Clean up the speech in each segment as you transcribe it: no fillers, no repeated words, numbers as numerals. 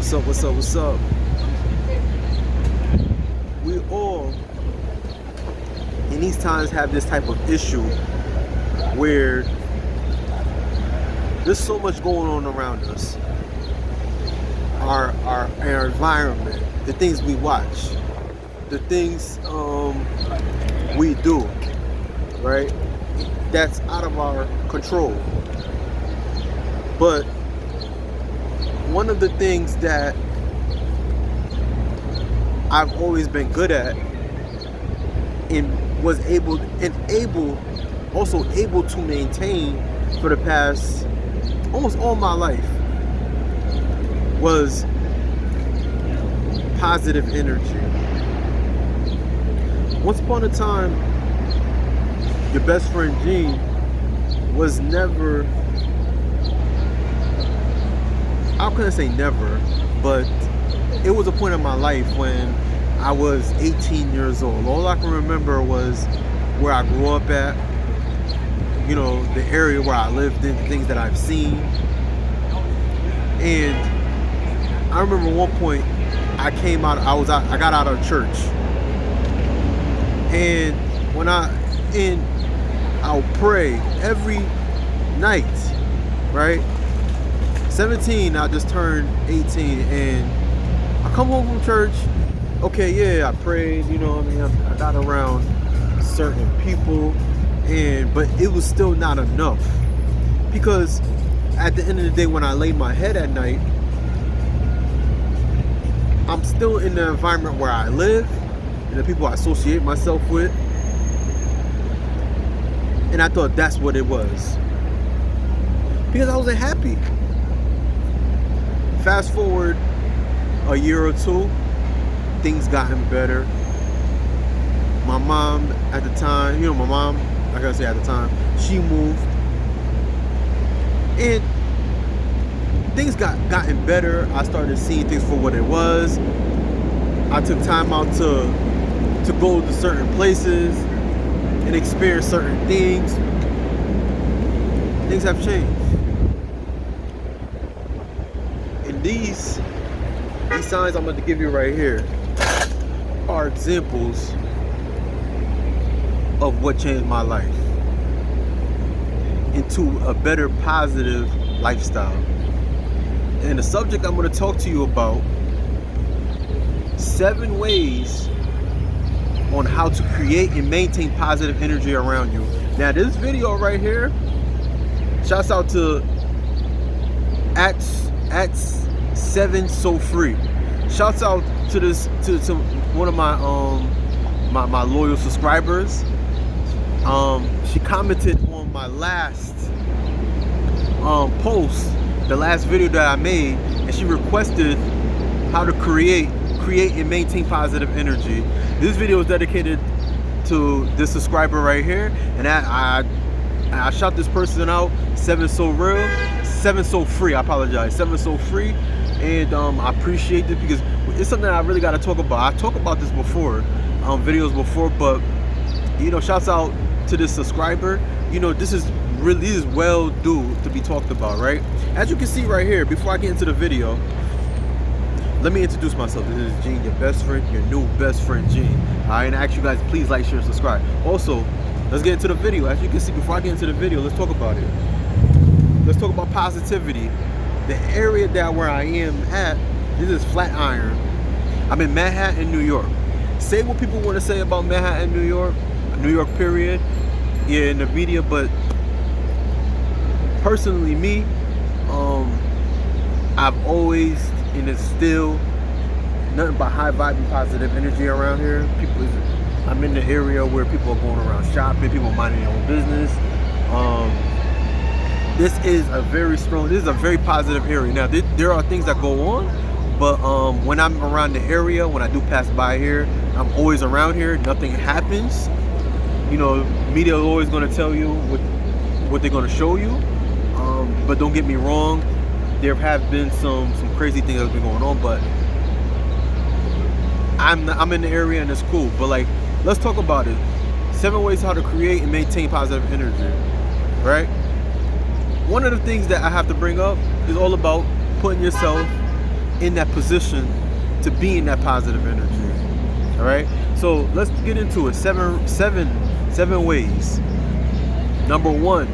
What's up? What's up? What's up? We all in these times have this type of issue where there's so much going on around us. Our environment, the things we watch, the things we do, right? That's out of our control. But one of the things that I've always been good at and was able to maintain for the past almost all my life was positive energy. Once upon a time, your best friend Gene was never, how can I say never, but it was a point in my life when I was 18 years old. All I can remember was where I grew up at, you know, the area where I lived in, things that I've seen. And I remember one point I got out of church. And I'll pray every night, right? 17, I just turned 18 and I come home from church. Okay, yeah, I prayed, you know what I mean? I got around certain people, but it was still not enough. Because at the end of the day, when I lay my head at night, I'm still in the environment where I live and the people I associate myself with. And I thought that's what it was. Because I wasn't happy. Fast forward a year or two, things gotten better. My mom at the time, I gotta say at the time, she moved. And things gotten better. I started seeing things for what it was. I took time out to go to certain places and experience certain things. Things have changed. And these signs I'm about to give you right here are examples of what changed my life into a better, positive lifestyle. And the subject I'm going to talk to you about, 7 ways on how to create and maintain positive energy around you. Now this video right here, shouts out to at 7 So Free. Shouts out to to one of my loyal subscribers. She commented on my last post, the last video that I made, and she requested how to create and maintain positive energy. This video is dedicated to this subscriber right here, and I shout this person out, 7 So Free. I apologize, 7 So Free, and I appreciate this because it's something I really got to talk about. I talked about this before, videos before, but you know, shouts out to this subscriber. You know, this is well due to be talked about, right? As you can see right here, before I get into the video, let me introduce myself. This is Gene, your best friend, your new best friend, Gene. And I ask you guys, please like, share, and subscribe. Also, let's get into the video. As you can see, before I get into the video, let's talk about it. Let's talk about positivity. The area where I am at, this is Flatiron. I'm in Manhattan, New York. Say what people want to say about Manhattan, New York period, yeah, in the media, but personally, me, I've always, and it's still nothing but high vibing positive energy around here. I'm in the area where people are going around shopping, people minding their own business. This is a very positive area. Now, there are things that go on, but when I'm around the area, when I do pass by here, I'm always around here. Nothing happens. You know, media is always going to tell you what they're going to show you. But don't get me wrong, there have been some crazy things that's been going on, but I'm in the area and it's cool. But like, let's talk about it. 7 ways how to create and maintain positive energy, right? One of the things that I have to bring up is all about putting yourself in that position to be in that positive energy. All right. So let's get into it. Seven ways. Number one,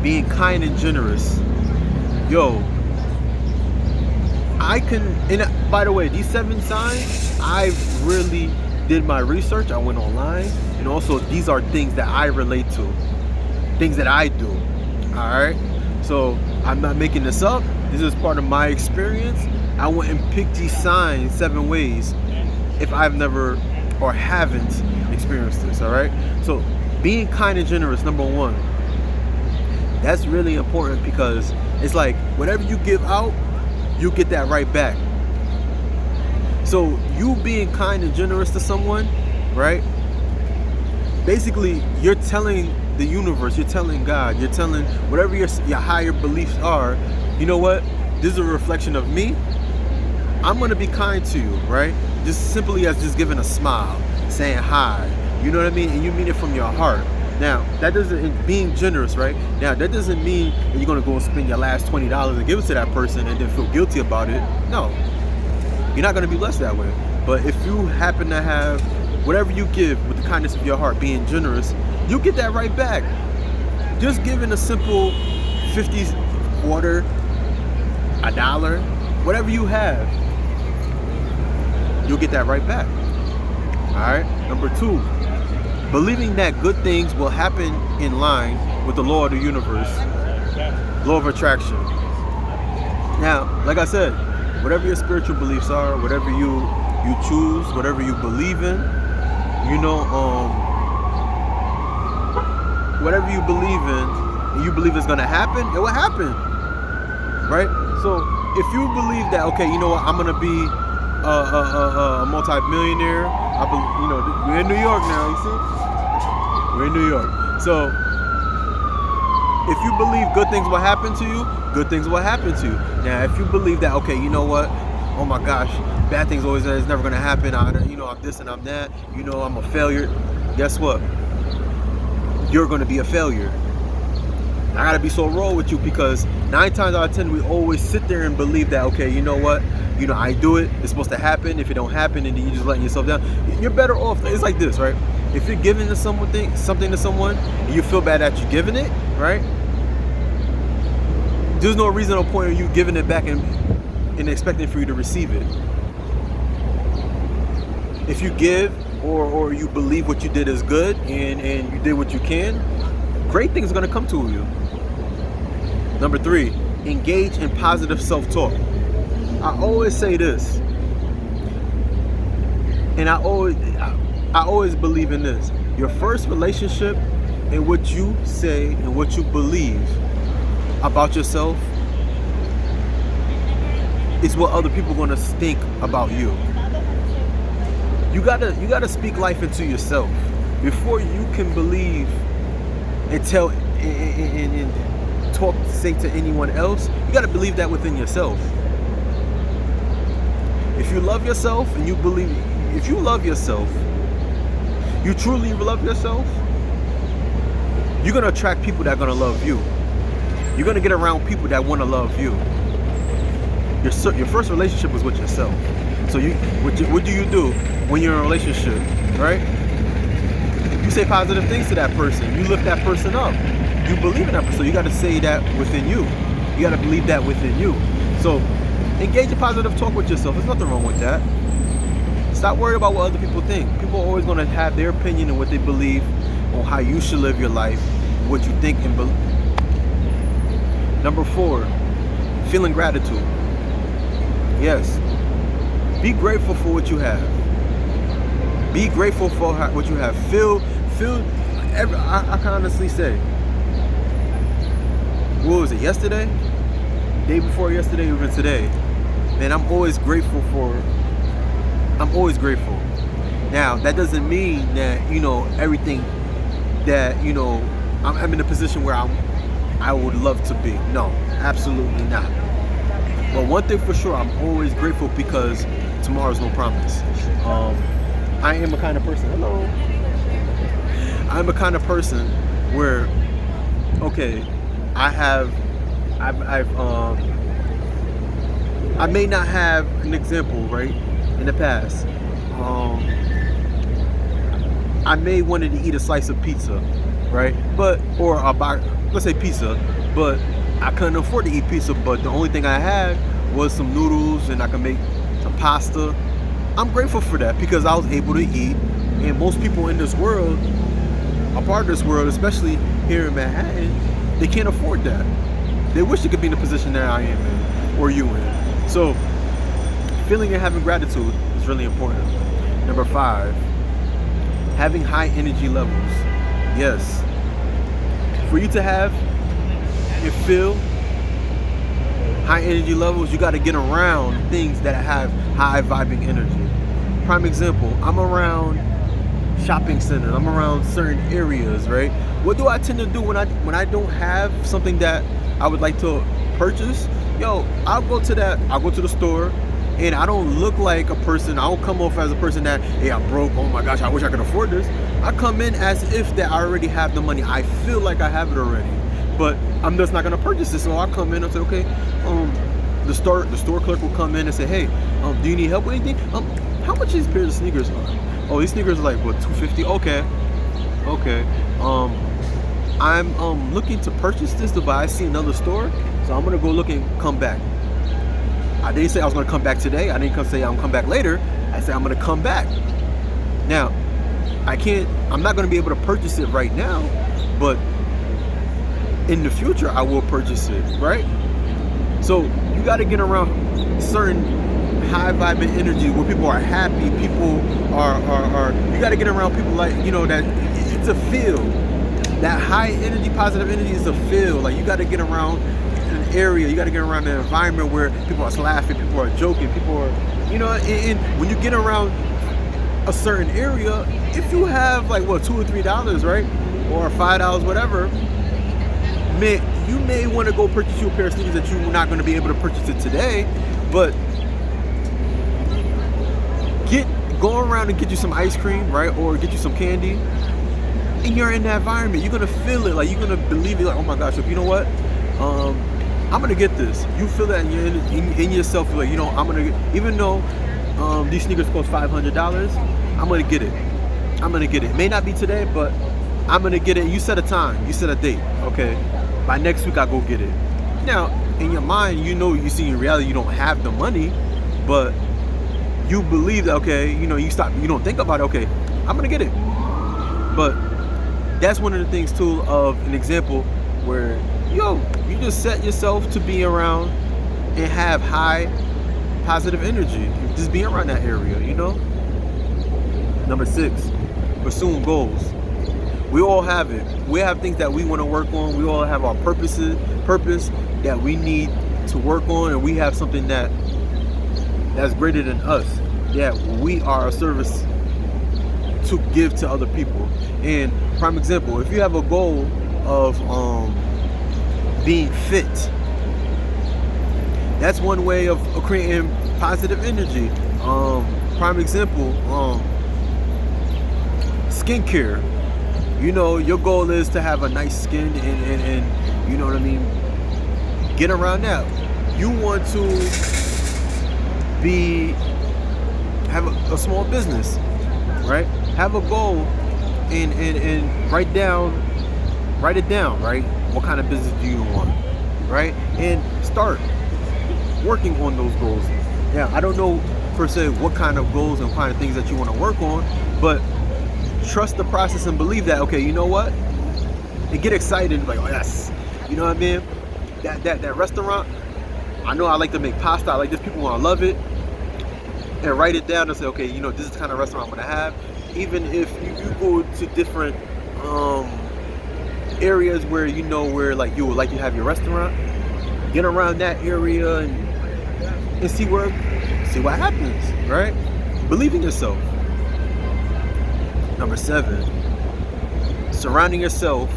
being kind and generous. Yo, I can, and by the way, these 7 signs, I really did my research. I went online, and also these are things that I relate to, things that I do. All right. So I'm not making this up. This is part of my experience. I went and picked these signs 7 ways if I've never or haven't experienced this. All right. So being kind and generous, number one. That's really important because it's like whatever you give out, you get that right back. So you being kind and generous to someone, right? Basically, you're telling the universe, you're telling God, you're telling whatever your higher beliefs are, you know what? This is a reflection of me. I'm going to be kind to you, right? Just simply as just giving a smile, saying hi. You know what I mean? And you mean it from your heart. Now, that doesn't, being generous, right? Now, that doesn't mean that you're going to go and spend your last $20 and give it to that person and then feel guilty about it. No. You're not going to be blessed that way. But if you happen to have whatever you give with the kindness of your heart, being generous, you get that right back. Just giving a simple 50 quarter, $1, whatever you have, you'll get that right back. All right. Number 2, believing that good things will happen in line with the law of the universe, law of attraction. Now, like I said, whatever your spiritual beliefs are, whatever you choose, whatever you believe in, you know, whatever you believe in, and you believe it's gonna happen, it will happen, right? So if you believe that, okay, you know what, I'm gonna be a multi-millionaire. You know, we're in New York now. You see, we're in New York. So if you believe good things will happen to you, good things will happen to you. Now, if you believe that, okay, you know what? Oh my gosh, bad things always is never gonna happen. You know, I'm this and I'm that. You know, I'm a failure. Guess what? You're gonna be a failure. I gotta be so raw with you because 9 times out of 10 we always sit there and believe that, okay, you know what? You know, I do it. It's supposed to happen. If it don't happen, and then you just letting yourself down, you're better off. It's like this, right? If you're giving to something to someone, and you feel bad that you're giving it, right? There's no reason or point of you giving it back and expecting for you to receive it. If you give or you believe what you did is good and you did what you can, great things are gonna come to you. Number 3, engage in positive self-talk. I always say this, and I always believe in this. Your first relationship and what you say and what you believe about yourself is what other people are gonna think about you. You gotta speak life into yourself before you can believe and tell and talk, say to anyone else. You gotta believe that within yourself. If you love yourself and you believe, if you love yourself, you truly love yourself, you're gonna attract people that are gonna love you. You're gonna get around people that wanna love you. Your first relationship is with yourself. So what do you do when you're in a relationship, right? You say positive things to that person. You lift that person up. You believe in that person. So you gotta say that within you. You gotta believe that within you. So engage in positive talk with yourself. There's nothing wrong with that. Stop worrying about what other people think. People are always going to have their opinion and what they believe on how you should live your life, what you think and believe. Number 4, feeling gratitude. Yes. Be grateful for what you have. Be grateful for what you have. I can honestly say, what was it, yesterday? Day before yesterday, even today. Man, I'm always grateful. Now, that doesn't mean that, you know, everything that, you know, I'm in a position where I would love to be. No, absolutely not. But one thing for sure, I'm always grateful because tomorrow's no promise. I am a kind of person. Hello. I'm a kind of person where, okay, I've I may not have an example, right, in the past. I may wanted to eat a slice of pizza, right? But, or let's say pizza, but I couldn't afford to eat pizza, but the only thing I had was some noodles and I could make some pasta. I'm grateful for that because I was able to eat, and most people in this world, a part of this world, especially here in Manhattan, they can't afford that. They wish they could be in the position that I am in, or you in. So, feeling and having gratitude is really important. Number 5, having high energy levels. Yes. For you to have and feel high energy levels, you got to get around things that have high vibing energy. Prime example, I'm around shopping centers, I'm around certain areas, right? What do I tend to do when I don't have something that I would like to purchase? I'll go to the store, and I don't look like a person, I don't come off as a person that, hey, I'm broke, oh my gosh, I wish I could afford this. I come in as if that I already have the money. I feel like I have it already, but I'm just not gonna purchase it. So I'll come in and say, okay, the store clerk will come in and say, hey, do you need help with anything? How much these pairs of sneakers are? Oh, these sneakers are like, what, $250? Okay. I'm looking to purchase this, but I see another store, so I'm gonna go look and come back. I didn't say I was gonna come back today. I didn't say I'm gonna come back later. I said I'm gonna come back. Now, I'm not gonna be able to purchase it right now, but in the future I will purchase it, right? So you gotta get around certain high vibing energy where people are happy, people are you gotta get around people like, that it's a feel. That high energy, positive energy is a feel. Like, you gotta get around an area, you gotta get around an environment where people are laughing, people are joking, people are, and when you get around a certain area, if you have like what, $2 or $3, right? Or $5, whatever, you may want to go purchase you a pair of sneakers that you're not going to be able to purchase it today, but go around and get you some ice cream, right? Or get you some candy, and you're in that environment. You're going to feel it, like you're going to believe it, like, oh my gosh, you know what? I'm going to get this. You feel that in yourself, like, I'm going to get, even though these sneakers cost $500, I'm going to get it. I'm going to get it. It may not be today, but I'm going to get it. You set a time, you set a date, okay? By next week, I go get it. Now, in your mind, you see in reality, you don't have the money, but you believe that, okay, you don't think about it, okay, I'm gonna get it. But that's one of the things too, of an example where, you just set yourself to be around and have high positive energy. Just be around that area, Number 6, pursuing goals. We all have it. We have things that we want to work on. We all have our purpose that we need to work on, and we have something that's greater than us, that we are a service to give to other people. And prime example, if you have a goal of being fit, that's one way of creating positive energy. Prime example, skincare. Your goal is to have a nice skin and you know what I mean? Get around that. You want to have a small business, right? Have a goal and write it down, right? What kind of business do you want, right? And start working on those goals. Yeah, I don't know per se what kind of goals and kind of things that you want to work on, but trust the process and believe that, okay, you know what? And get excited, like, oh yes, you know what I mean? That restaurant, I know I like to make pasta, I like this, people want to love it, and write it down and say, okay, this is the kind of restaurant I'm gonna have. Even if you go to different areas where where like you would like to have your restaurant, get around that area and see what happens, right? Believe in yourself. Number 7, surrounding yourself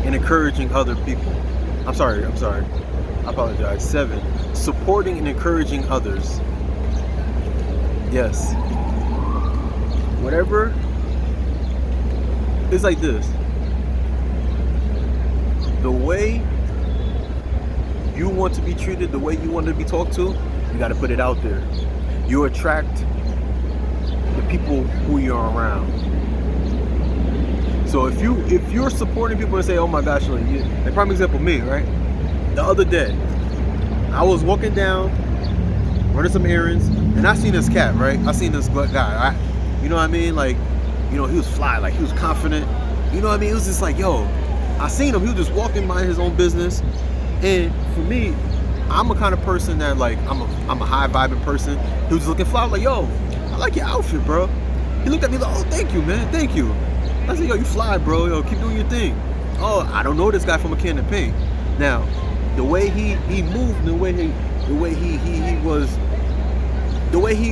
and encouraging other people. I'm sorry. I apologize. 7, supporting and encouraging others. Yes. Whatever. It's like this. The way you want to be treated, the way you want to be talked to, you got to put it out there. You attract the people who you're around. So if you're supporting people and say, oh my gosh, like prime example, me, right? The other day, I was walking down, running some errands, and I seen this cat, right? I seen this guy, you know what I mean? Like, you know, he was fly, like he was confident. You know what I mean? It was just like, yo, I seen him, he was just walking by his own business. And for me, I'm a kind of person that like, I'm a high vibing person. He was just looking fly, like, yo, I like your outfit, bro. He looked at me like, oh, thank you, man, thank you. I said, yo, you fly, bro, yo, keep doing your thing. Oh, I don't know this guy from a can of paint. Now, the way he moved,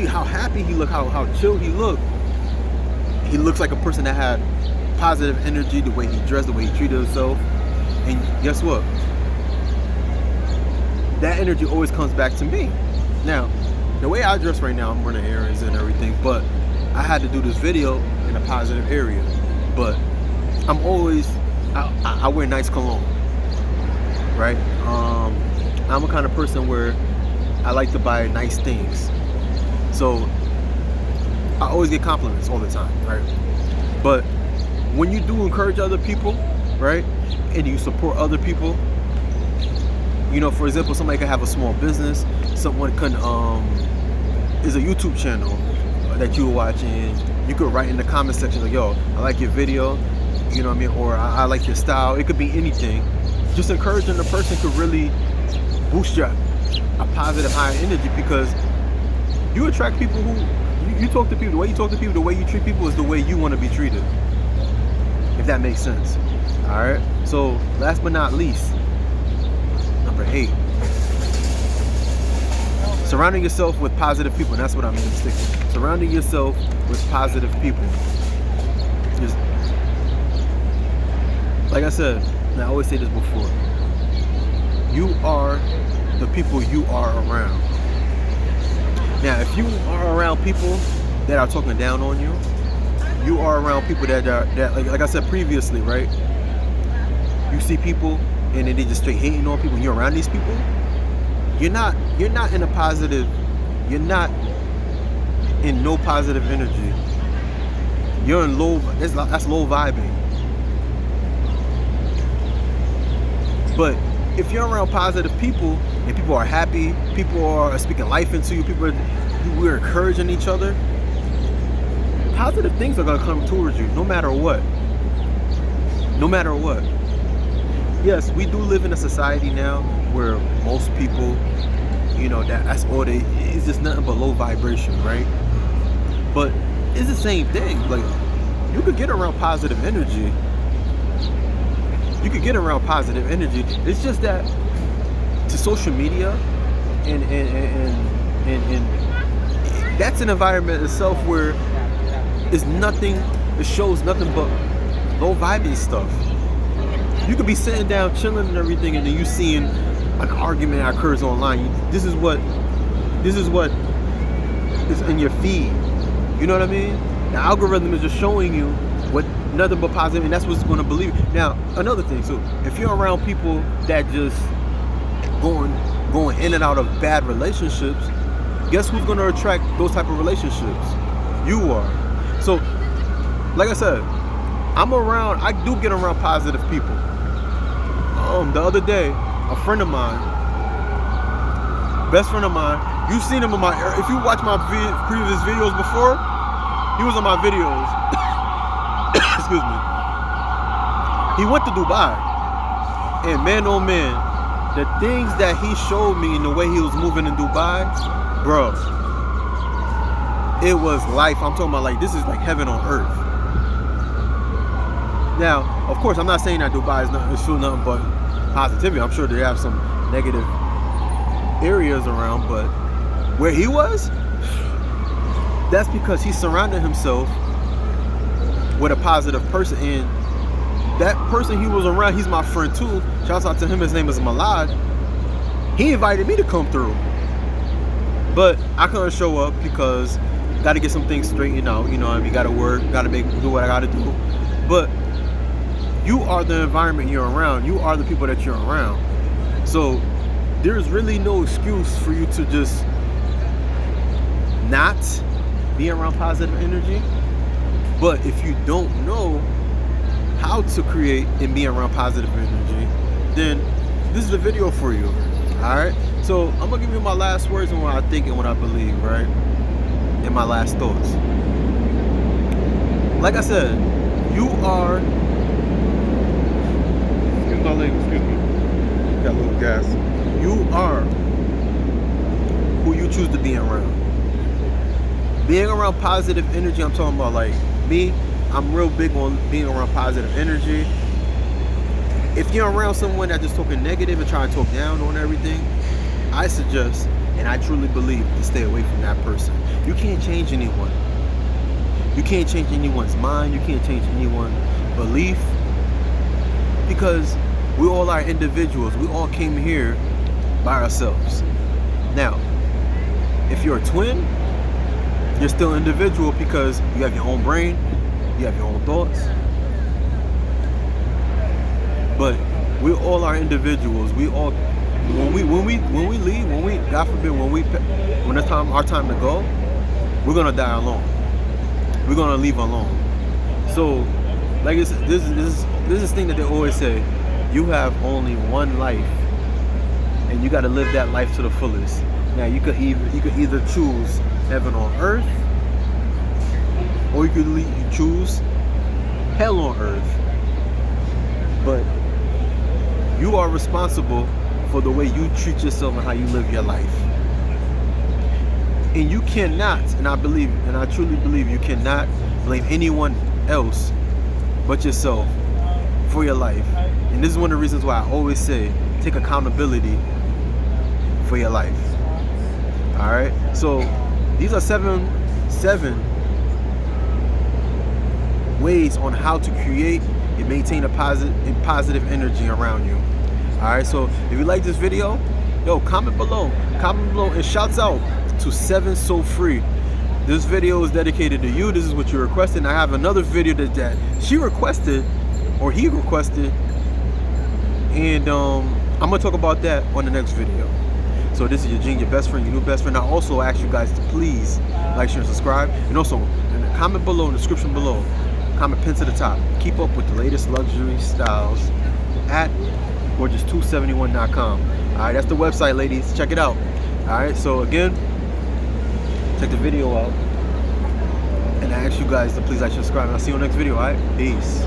how happy he looked, how chill he looked. He looks like a person that had positive energy, the way he dressed, the way he treated himself. And guess what? That energy always comes back to me. Now, the way I dress right now, I'm running errands and everything, but I had to do this video in a positive area. But I'm always, I wear nice cologne, right? I'm a kind of person where I like to buy nice things. So I always get compliments all the time, right? But when you do encourage other people, right, and you support other people, you know, for example, somebody could have a small business, someone can is a YouTube channel that you watch, and you could write in the comment section like, yo, I like your video, you know what I mean, or I like your style. It could be anything. Just encouraging the person could really boost your a positive, high energy, because you attract people who you talk to people. The way you talk to people, the way you treat people is the way you want to be treated, if that makes sense. All right, so last but not least, number 8, surrounding yourself with positive people. And that's what I'm going to stick with. Surrounding yourself with positive people. Just, like I said, and I always say this before, you are the people you are around. Now, if you are around people that are talking down on you, you are around people that like I said previously, right? You see people and then they just straight hating on people, and you're around these people, you're not in a positive, you're not in no positive energy. You're in low, that's low vibing. But if you're around positive people and people are happy, people are speaking life into you, we're encouraging each other, positive things are going to come towards you no matter what. No matter what. Yes, we do live in a society now where most people, you know, that's all it's just nothing but low vibration, right? But it's the same thing. Like, you could get around positive energy. You could get around positive energy. It's just that to social media and that's an environment itself where it's nothing, it shows nothing but low vibing stuff. You could be sitting down chilling and everything, and then you seeing an argument that occurs online. This is what is in your feed. You know what I mean? The algorithm is just showing you what nothing but positive, and that's what's going to believe. Now, another thing, so if you're around people that just going in and out of bad relationships, guess who's going to attract those type of relationships? You are. So, like I said, I do get around positive people. The other day, a friend of mine, best friend of mine, you've seen him if you watch my previous videos before, he was on my videos. Excuse me. He went to Dubai, and man, oh man, the things that he showed me and the way he was moving in Dubai, bro, it was life. I'm talking about, like, this is like heaven on earth. Now, of course, I'm not saying that Dubai is true nothing but positivity. I'm sure they have some negative areas around, but where he was, that's because he surrounded himself with a positive person, and that person he was around, he's my friend too. Shouts out to him. His name is Malad. He invited me to come through, but I couldn't show up because got to get some things straightened out. You know what I mean? Got to work, got to do what I got to do. But you are the environment you're around. You are the people that you're around. So there's really no excuse for you to just not be around positive energy. But if you don't know how to create and be around positive energy, then this is the video for you. Alright? So I'm gonna give you my last words and what I think and what I believe, right? And my last thoughts. Like I said, you are, excuse my language, excuse me, got a little gas. You are who you choose to be around. Being around positive energy, I'm talking about like me, I'm real big on being around positive energy. If you're around someone that's just talking negative and trying to talk down on everything, I suggest, and I truly believe, to stay away from that person. You can't change anyone. You can't change anyone's mind. You can't change anyone's belief, because we all are individuals. We all came here by ourselves. Now, if you're a twin, you're still individual because you have your own brain, you have your own thoughts. But we all are individuals. We all, when we leave, God forbid, when it's our time to go, we're gonna die alone. We're gonna leave alone. So, like this is thing that they always say: you have only one life, and you got to live that life to the fullest. Now, you could either choose heaven on earth, or you could choose hell on earth. But you are responsible for the way you treat yourself and how you live your life. And you cannot, and I truly believe, you cannot blame anyone else but yourself for your life. And this is one of the reasons why I always say, take accountability for your life. All right. So these are seven ways on how to create and maintain a positive energy around you. All right. So if you like this video, yo, comment below, and shouts out to 7 So Free. This video is dedicated to you. This is what you requested. And I have another video that she requested, or he requested, and I'm gonna talk about that on the next video. So this is Eugene, your best friend, your new best friend. I also ask you guys to please like, share, and subscribe, and also comment below in the description below. Comment pinned to the top. Keep up with the latest luxury styles at gorgeous271.com. All right, that's the website, ladies. Check it out. All right, so again, check the video out, and I ask you guys to please like, subscribe, and I'll see you on the next video. All right, peace.